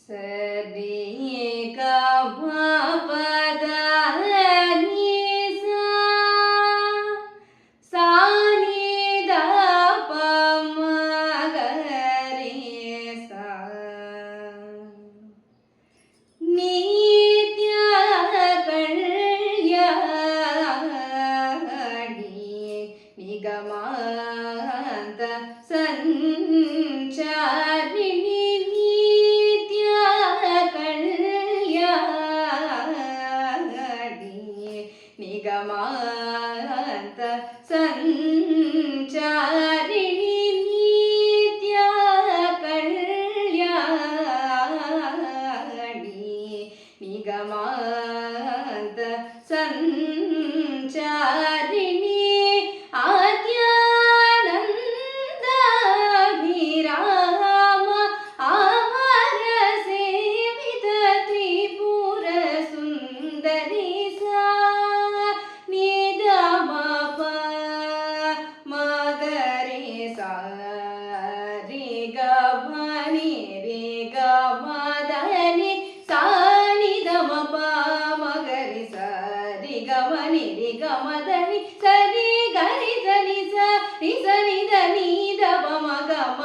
ಸರಿ ಗ ಮ ಪದ ನಿ ಸಾ ಸಾ ನಿ ದ ಪ ಮ ಗ ರಿ ಸಾ ನಿತ್ಯ ಕಲ್ಯಾಣಿ ನಿಗಮಾಂತ ಸಂಚಾರಿಣಿ ನಿತ್ಯ ಕಲ್ಯಾಣಿ ನಿಗಮಾಂತ ಸಂಚಾರಿಣಿ ನಿತ್ಯ ಕಲ್ಯಾಣಿ ನಿಗಮಾಂತ ಸಂಚಾರಿಣಿ ಆದ್ಯಾನಂದಾಭಿರಾಮ ಅಮರ ಸೇವಿತ ತ್ರಿಪುರ ಸುಂದರಿ ಸಾ ನಿದ ಮ ಪ ಮ ಗ ರಿ ಸಾ ರಿ ಗ ಮ ನಿ ರಿ ಗ ಮ ದ ನಿ ಸಾ ನಿ ದ ಮ ಪ ಮ ಗ ರಿ ಸಾ ರಿ ಗ ಮ ನಿ ರಿ ಗ ಮ ದ ನಿ ಸ ರಿ ಗ ರಿ ಸ ನಿ ಸ ರಿ ಸ ನಿ ದ ನಿ ದ ಪ ಮ ಗ ಮ